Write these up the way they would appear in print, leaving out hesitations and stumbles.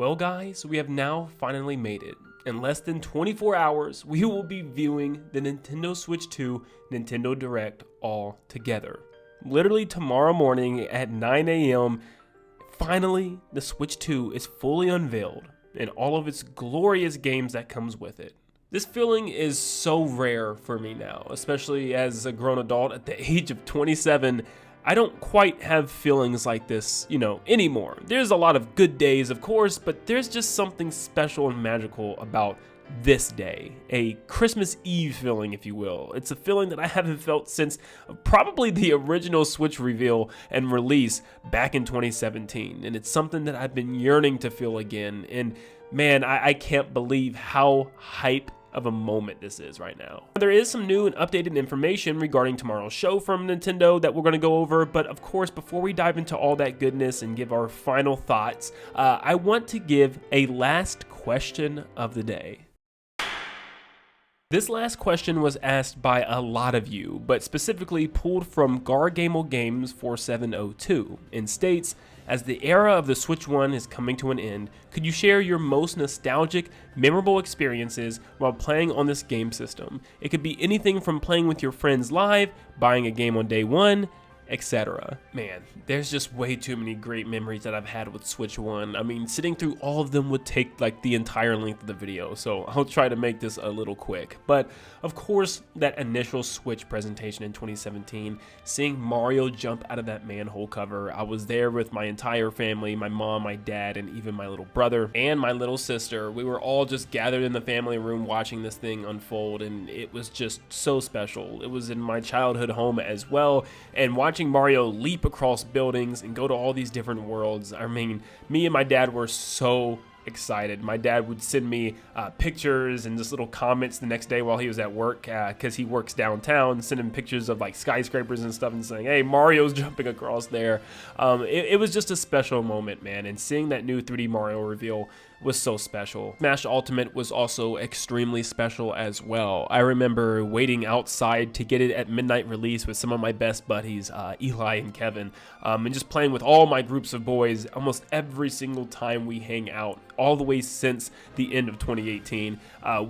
Well guys, we have now finally made it. In less than 24 hours, we will be viewing the Nintendo Switch 2 Nintendo Direct all together. Literally tomorrow morning at 9 a.m., finally the Switch 2 is fully unveiled and all of its glorious games that comes with it. This feeling is so rare for me now, especially as a grown adult at the age of 27. I don't quite have feelings like this, anymore. There's a lot of good days, of course, but there's just something special and magical about this day. A Christmas Eve feeling, if you will. It's a feeling that I haven't felt since probably the original Switch reveal and release back in 2017. And it's something that I've been yearning to feel again. And man, I can't believe how hype of a moment this is right now. There is some new and updated information regarding tomorrow's show from Nintendo that we're going to go over, but of course, before we dive into all that goodness and give our final thoughts, I want to give a last question of the day. This last question was asked by a lot of you, but specifically pulled from Gargamel Games 4702 and states, as the era of the Switch 1 is coming to an end, could you share your most nostalgic, memorable experiences while playing on this game system? It could be anything from playing with your friends live, buying a game on day one, etc. Man, there's just way too many great memories that I've had with Switch 1. I mean, sitting through all of them would take like the entire length of the video, so I'll try to make this a little quick. But of course, that initial Switch presentation in 2017, seeing Mario jump out of that manhole cover, I was there with my entire family, my mom, my dad, and even my little brother and my little sister. We were all just gathered in the family room watching this thing unfold, and it was just so special. It was in my childhood home as well, and watching Mario leap across buildings and go to all these different worlds. I mean, me and my dad were so excited. My dad would send me pictures and just little comments the next day while he was at work, because he works downtown, sending pictures of like skyscrapers and stuff and saying, hey, Mario's jumping across there. It was just a special moment, man, and seeing that new 3D Mario reveal was so special. Smash Ultimate was also extremely special as well. I remember waiting outside to get it at midnight release with some of my best buddies, Eli and Kevin, and just playing with all my groups of boys almost every single time we hang out, all the way since the end of 2018.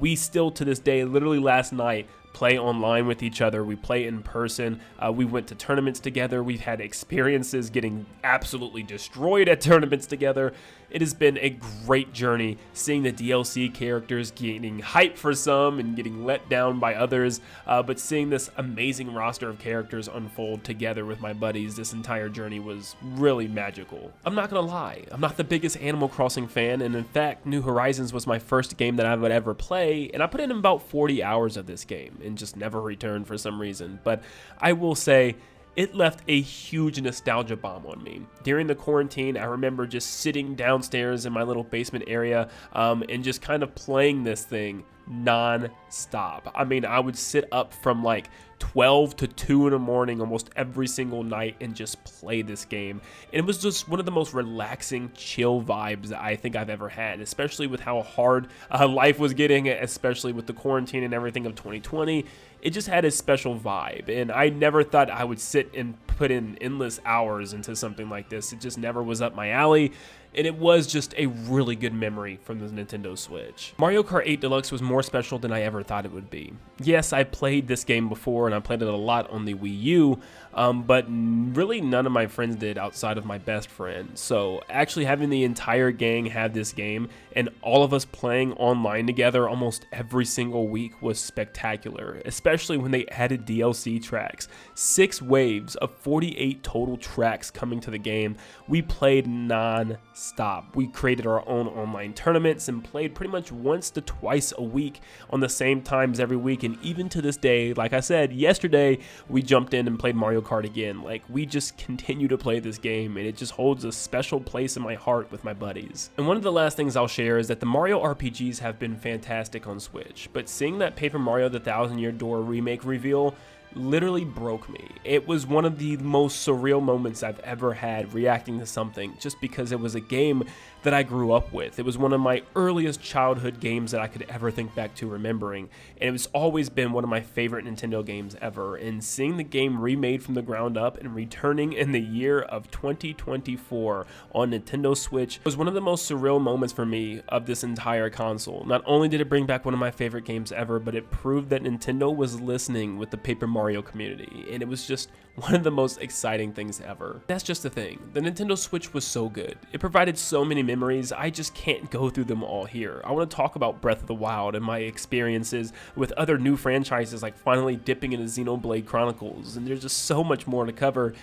We still to this day, literally last night, play online with each other. We play in person. We went to tournaments together. We've had experiences getting absolutely destroyed at tournaments together. It has been a great journey seeing the DLC characters getting hyped for some and getting let down by others, but seeing this amazing roster of characters unfold together with my buddies, this entire journey was really magical. I'm not gonna lie, I'm not the biggest Animal Crossing fan, and in fact, New Horizons was my first game that I would ever play, and I put in about 40 hours of this game and just never returned for some reason. But I will say, it left a huge nostalgia bomb on me. During the quarantine, I remember just sitting downstairs in my little basement area and just kind of playing this thing non-stop. I mean, I would sit up from like 12 to 2 in the morning almost every single night and just play this game. And it was just one of the most relaxing, chill vibes that I think I've ever had, especially with how hard life was getting, especially with the quarantine and everything of 2020. It just had a special vibe, and I never thought I would sit and put in endless hours into something like this. It just never was up my alley, and it was just a really good memory from the Nintendo Switch. Mario Kart 8 Deluxe was more special than I ever thought it would be. Yes, I played this game before, and I played it a lot on the Wii U, but really none of my friends did outside of my best friend. So actually having the entire gang have this game and all of us playing online together almost every single week was spectacular, especially when they added DLC tracks. 6 waves of 48 total tracks coming to the game. We played non-stop. We created our own online tournaments and played pretty much once to twice a week on the same times every week, and even to this day, like I said, yesterday we jumped in and played Mario Kart again. Like, we just continue to play this game, and it just holds a special place in my heart with my buddies. And one of the last things I'll share is that the Mario RPGs have been fantastic on Switch, but seeing that Paper Mario: The Thousand Year Door remake reveal literally broke me. It was one of the most surreal moments I've ever had reacting to something, just because it was a game that I grew up with. It was one of my earliest childhood games that I could ever think back to remembering, and it's always been one of my favorite Nintendo games ever. And seeing the game remade from the ground up and returning in the year of 2024 on Nintendo Switch was one of the most surreal moments for me of this entire console. Not only did it bring back one of my favorite games ever, but it proved that Nintendo was listening with the Paper Mario community, and it was just one of the most exciting things ever. That's just the thing. The Nintendo Switch was so good. It provided so many memories, I just can't go through them all here. I want to talk about Breath of the Wild and my experiences with other new franchises, like finally dipping into Xenoblade Chronicles, and there's just so much more to cover.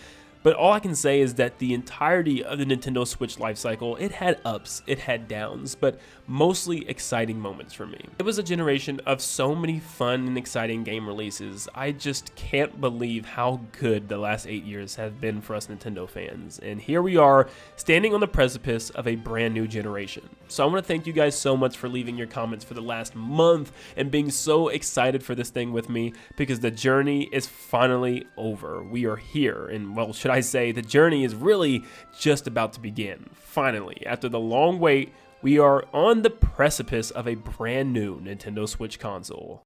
But all I can say is that the entirety of the Nintendo Switch lifecycle, it had ups, it had downs, but mostly exciting moments for me. It was a generation of so many fun and exciting game releases. I just can't believe how good the last 8 years have been for us Nintendo fans. And here we are, standing on the precipice of a brand new generation. So I want to thank you guys so much for leaving your comments for the last month and being so excited for this thing with me, because the journey is finally over. We are here, and well, should I say, the journey is really just about to begin. Finally, after the long wait, we are on the precipice of a brand new Nintendo Switch console.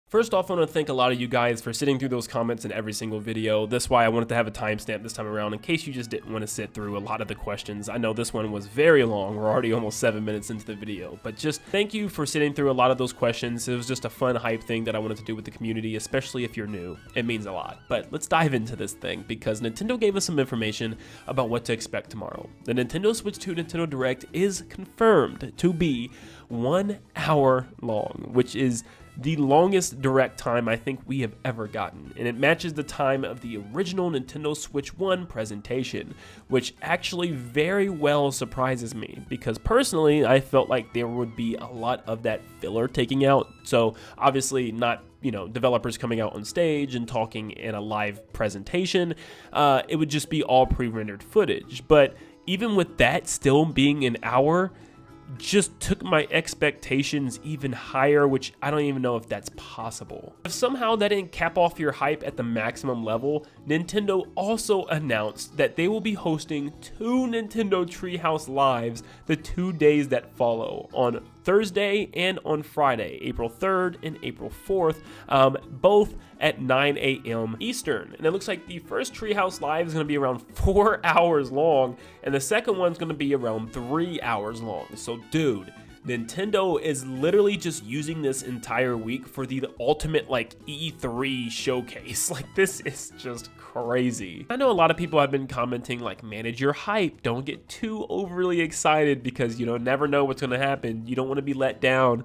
First off, I want to thank a lot of you guys for sitting through those comments in every single video. That's why I wanted to have a timestamp this time around, in case you just didn't want to sit through a lot of the questions. I know this one was very long. We're already almost 7 minutes into the video, but just thank you for sitting through a lot of those questions. It was just a fun hype thing that I wanted to do with the community, especially if you're new. It means a lot. But let's dive into this thing, because Nintendo gave us some information about what to expect tomorrow. The Nintendo Switch 2 Nintendo Direct is confirmed to be 1 hour long, which is the longest direct time I think we have ever gotten, and it matches the time of the original Nintendo Switch 1 presentation, which actually very well surprises me, because personally I felt like there would be a lot of that filler taking out. So obviously not, you know, developers coming out on stage and talking in a live presentation. It would just be all pre-rendered footage. But even with that still being an hour, just took my expectations even higher, which I don't even know if that's possible. If somehow that didn't cap off your hype at the maximum level, Nintendo also announced that they will be hosting 2 Nintendo Treehouse Lives the 2 days that follow, on Thursday and on Friday, April 3rd and April 4th, both at 9 a.m. Eastern. And it looks like the first Treehouse Live is going to be around 4 hours long, and the second one's going to be around 3 hours long. So dude, Nintendo is literally just using this entire week for the ultimate like E3 showcase. Like, this is just crazy. I know a lot of people have been commenting like, manage your hype, don't get too overly excited, because you don't never know what's going to happen. You don't want to be let down.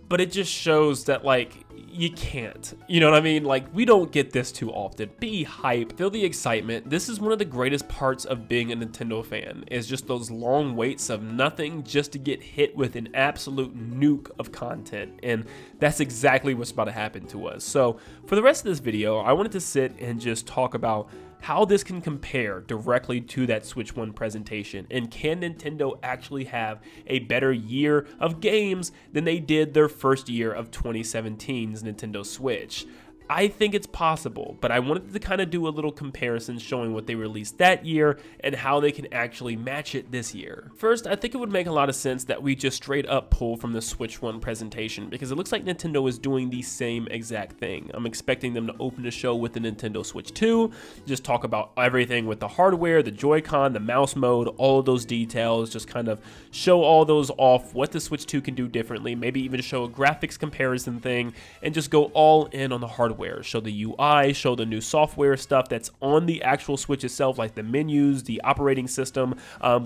But it just shows that, like, you can't. You know what I mean? Like, we don't get this too often. Be hype, feel the excitement. This is one of the greatest parts of being a Nintendo fan, is just those long waits of nothing just to get hit with an absolute nuke of content. And that's exactly what's about to happen to us. So for the rest of this video, I wanted to sit and just talk about how this can compare directly to that Switch 1 presentation, and can Nintendo actually have a better year of games than they did their first year of 2017's Nintendo Switch. I think it's possible, but I wanted to kind of do a little comparison showing what they released that year and how they can actually match it this year. First, I think it would make a lot of sense that we just straight up pull from the Switch 1 presentation, because it looks like Nintendo is doing the same exact thing. I'm expecting them to open the show with the Nintendo Switch 2, just talk about everything with the hardware, the Joy-Con, the mouse mode, all of those details, just kind of show all those off, what the Switch 2 can do differently, maybe even show a graphics comparison thing, and just go all in on the hardware. Show the UI, show the new software stuff that's on the actual Switch itself, like the menus, the operating system,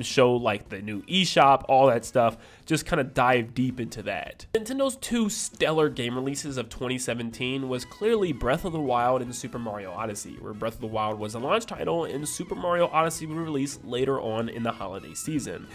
show like the new eShop, all that stuff. Just kind of dive deep into that. Nintendo's 2 stellar game releases of 2017 was clearly Breath of the Wild and Super Mario Odyssey, where Breath of the Wild was a launch title and Super Mario Odyssey will release later on in the holiday season.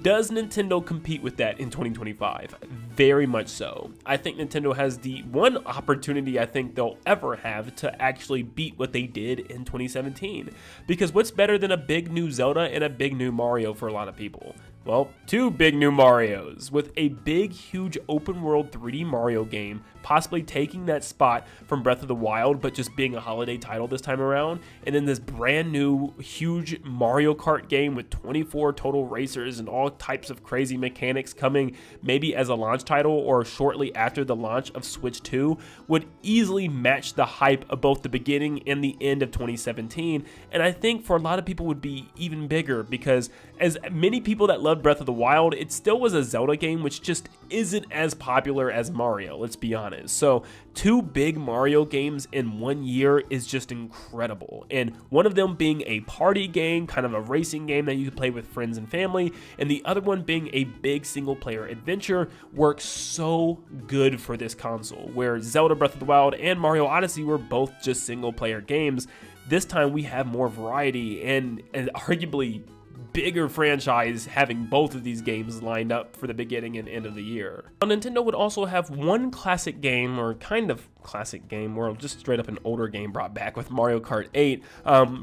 Does Nintendo compete with that in 2025? Very much so. I think Nintendo has the one opportunity I think they'll ever have to actually beat what they did in 2017. Because what's better than a big new Zelda and a big new Mario for a lot of people? Well, 2 big new Marios, with a big, huge open world 3D Mario game possibly taking that spot from Breath of the Wild, but just being a holiday title this time around. And then this brand new huge Mario Kart game with 24 total racers and all types of crazy mechanics coming maybe as a launch title or shortly after the launch of Switch 2 would easily match the hype of both the beginning and the end of 2017. And I think for a lot of people would be even bigger, because as many people that loved Breath of the Wild, it still was a Zelda game which just isn't as popular as Mario, let's be honest. So 2 big Mario games in 1 year is just incredible. And one of them being a party game, kind of a racing game that you could play with friends and family, and the other one being a big single player adventure works so good for this console, where Zelda Breath of the Wild and Mario Odyssey were both just single player games. This time we have more variety and arguably bigger franchise having both of these games lined up for the beginning and end of the year. Now, Nintendo would also have one classic game, or kind of classic game, or just straight up an older game brought back with Mario Kart 8,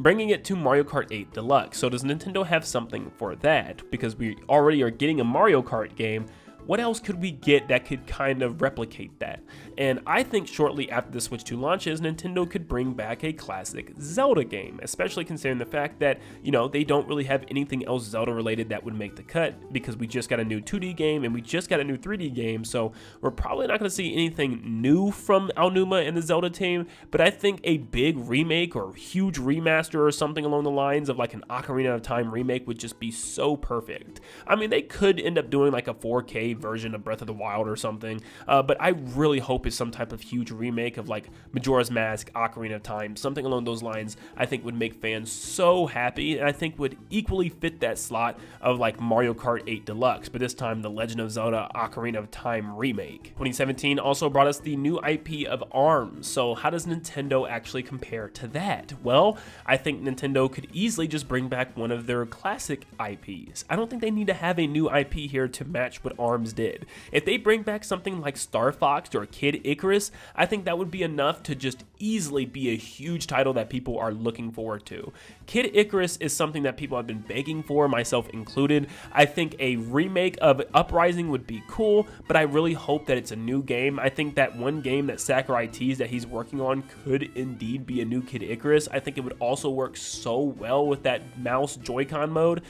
bringing it to Mario Kart 8 Deluxe. So does Nintendo have something for that? Because we already are getting a Mario Kart game. What else could we get that could kind of replicate that? And I think shortly after the Switch 2 launches, Nintendo could bring back a classic Zelda game, especially considering the fact that, you know, they don't really have anything else Zelda related that would make the cut, because we just got a new 2D game and we just got a new 3D game, so we're probably not going to see anything new from Aonuma and the Zelda team. But I think a big remake or huge remaster or something along the lines of like an Ocarina of Time remake would just be so perfect. I mean, they could end up doing like a 4K version of Breath of the Wild or something, but I really hope it's some type of huge remake of like Majora's Mask, Ocarina of Time, something along those lines. I think would make fans so happy, and I think would equally fit that slot of like Mario Kart 8 Deluxe, but this time the Legend of Zelda Ocarina of Time remake. 2017 also brought us the new IP of ARMS, so how does Nintendo actually compare to that? Well, I think Nintendo could easily just bring back one of their classic IPs. I don't think they need to have a new IP here to match what ARMS did. If they bring back something like Star Fox or Kid Icarus, I think that would be enough to just easily be a huge title that people are looking forward to. Kid Icarus is something that people have been begging for, myself included. I think a remake of Uprising would be cool, but I really hope that it's a new game. I think that one game that Sakurai teased that he's working on could indeed be a new Kid Icarus. I think it would also work so well with that mouse Joy-Con mode.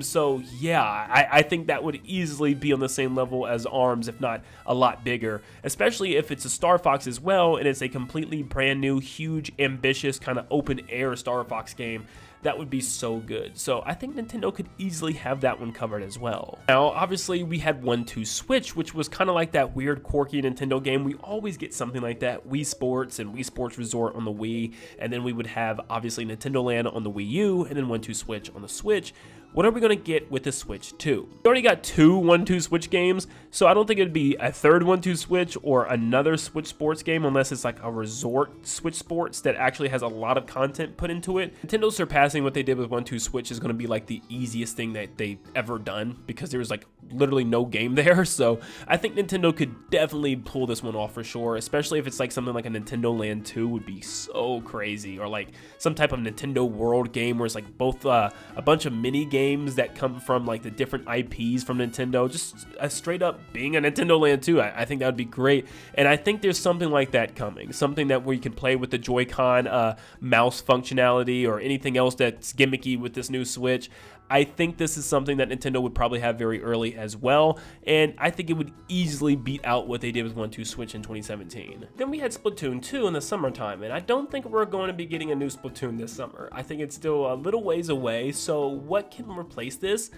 So yeah, I think that would easily be on the same level as ARMS, if not a lot bigger, especially if it's a Star Fox as well, and it's a completely brand new, huge, ambitious, kind of open air Star Fox game. That would be so good. So I think Nintendo could easily have that one covered as well. Now, obviously, we had 1-2 Switch, which was kind of like that weird, quirky Nintendo game. We always get something like that. Wii Sports and Wii Sports Resort on the Wii, and then we would have, obviously, Nin10do Land on the Wii U, and then 1-2 Switch on the Switch. What are we going to get with the Switch 2? We already got 2 1-2 Switch games, so I don't think it'd be a third 1-2 Switch or another Switch Sports game unless it's like a resort Switch Sports that actually has a lot of content put into it. Nintendo surpassing what they did with 1-2 Switch is going to be like the easiest thing that they've ever done, because there was like literally no game there. So I think Nintendo could definitely pull this one off for sure, especially if it's like something like a Nintendo Land 2 would be so crazy, or like some type of Nintendo World game where it's like both a bunch of mini games that come from like the different IPs from Nintendo, just straight up being a Nintendo Land 2. I think that would be great, and I think there's something like that coming, something that where you can play with the Joy-Con mouse functionality or anything else that's gimmicky with this new Switch. I think this is something that Nintendo would probably have very early as well, and I think it would easily beat out what they did with 1-2 Switch in 2017. Then we had Splatoon 2 in the summertime, and I don't think we're going to be getting a new Splatoon this summer. I think it's still a little ways away, so what can replace this?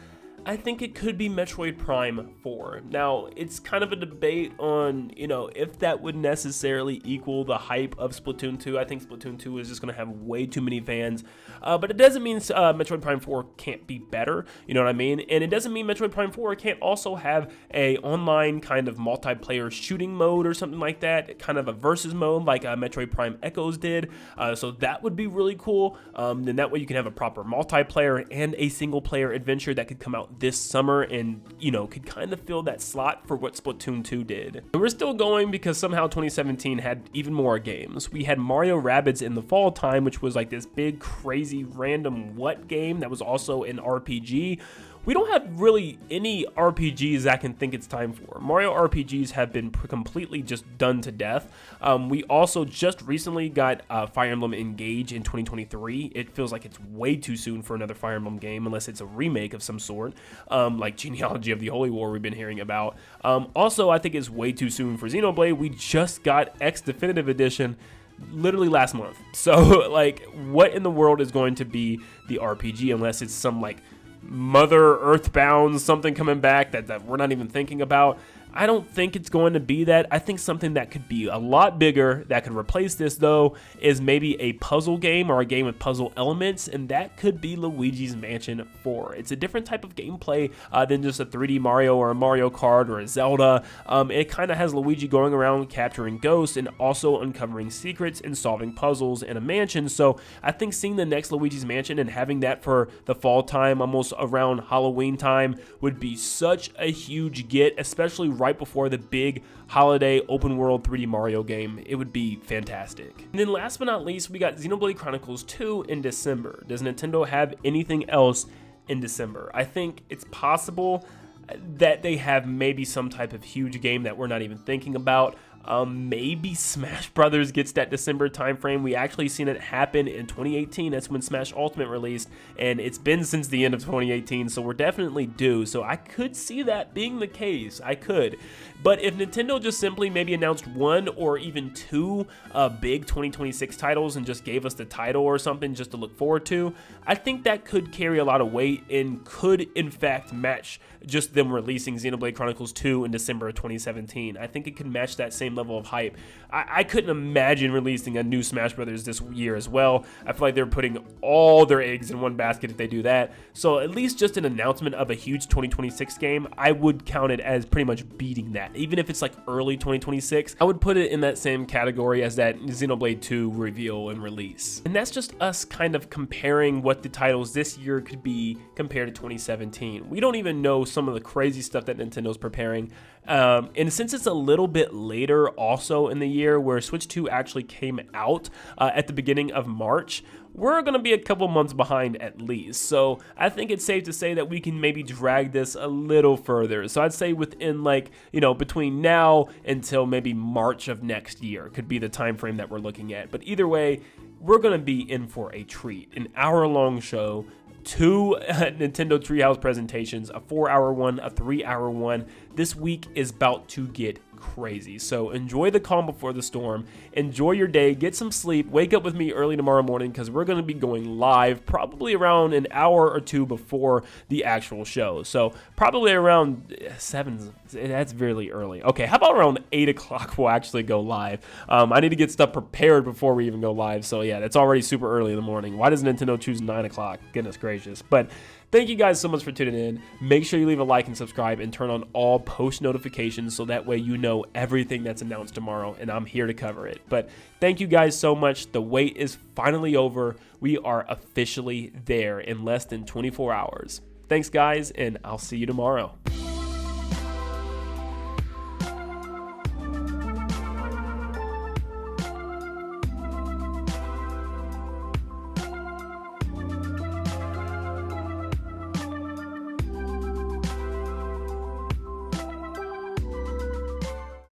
I think it could be Metroid Prime 4. Now, it's kind of a debate on, you know, if that would necessarily equal the hype of Splatoon 2. I think Splatoon 2 is just going to have way too many fans. But it doesn't mean Metroid Prime 4 can't be better, you know what I mean? And it doesn't mean Metroid Prime 4 can't also have a online kind of multiplayer shooting mode or something like that, kind of a versus mode like Metroid Prime Echoes did. So that would be really cool. Then that way you can have a proper multiplayer and a single player adventure that could come out this summer and, you know, could kind of fill that slot for what Splatoon 2 did. And we're still going because somehow 2017 had even more games. We had Mario Rabbids in the fall time, which was like this big, crazy, random what game that was also an RPG. we don't have really any RPGs I can think it's time for. Mario RPGs have been completely just done to death. We also just recently got Fire Emblem Engage in 2023. It feels like it's way too soon for another Fire Emblem game, unless it's a remake of some sort, like Genealogy of the Holy War we've been hearing about. Also, I think it's way too soon for Xenoblade. We just got X Definitive Edition literally last month. So, like, what in the world is going to be the RPG unless it's some, like, Mother Earthbound something coming back that we're not even thinking about? I don't think it's going to be that. I think something that could be a lot bigger that could replace this, though, is maybe a puzzle game or a game with puzzle elements, and that could be Luigi's Mansion 4. It's a different type of gameplay than just a 3D Mario or a Mario Kart or a Zelda. It kind of has Luigi going around capturing ghosts and also uncovering secrets and solving puzzles in a mansion. So I think seeing the next Luigi's Mansion and having that for the fall time, almost around Halloween time, would be such a huge get, especially right before the big holiday open world 3D Mario game. It would be fantastic. And then last but not least, we got Xenoblade Chronicles 2 in December. Does Nintendo have anything else in December? I think it's possible that they have maybe some type of huge game that we're not even thinking about. Maybe Smash Brothers gets that December timeframe. We actually seen it happen in 2018. That's when Smash Ultimate released, and it's been since the end of 2018, so we're definitely due. So I could see that being the case. I could. But if Nintendo just simply maybe announced one or even two big 2026 titles and just gave us the title or something just to look forward to, I think that could carry a lot of weight and could in fact match just them releasing Xenoblade Chronicles 2 in December of 2017. I think it could match that same level of hype. I couldn't imagine releasing a new Smash Brothers this year as well. I feel like they're putting all their eggs in one basket if they do that. So at least just an announcement of a huge 2026 game, I would count it as pretty much beating that. Even if it's like early 2026, I would put it in that same category as that Xenoblade 2 reveal and release. And that's just us kind of comparing what the titles this year could be compared to 2017. We don't even know some of the crazy stuff that Nintendo's preparing. And since it's a little bit later also in the year where Switch 2 actually came out at the beginning of March, we're going to be a couple months behind at least. So I think it's safe to say that we can maybe drag this a little further. So I'd say within between now until maybe March of next year could be the time frame that we're looking at. But either way, we're going to be in for a treat. An hour-long show, 2 Nintendo Treehouse presentations, a 4-hour one, a 3-hour one. This week is about to get crazy. So enjoy the calm before the storm. Enjoy your day. Get some sleep. Wake up with me early tomorrow morning because we're going to be going live probably around an hour or two before the actual show. So probably around 7. That's really early. Okay, how about around 8 o'clock we'll actually go live. I need to get stuff prepared before we even go live. So yeah, that's already super early in the morning. Why does Nintendo choose 9 o'clock? Goodness gracious. But thank you guys so much for tuning in. Make sure you leave a like and subscribe and turn on all post notifications so that way you know everything that's announced tomorrow and I'm here to cover it. But thank you guys so much. The wait is finally over. We are officially there in less than 24 hours. Thanks guys, and I'll see you tomorrow.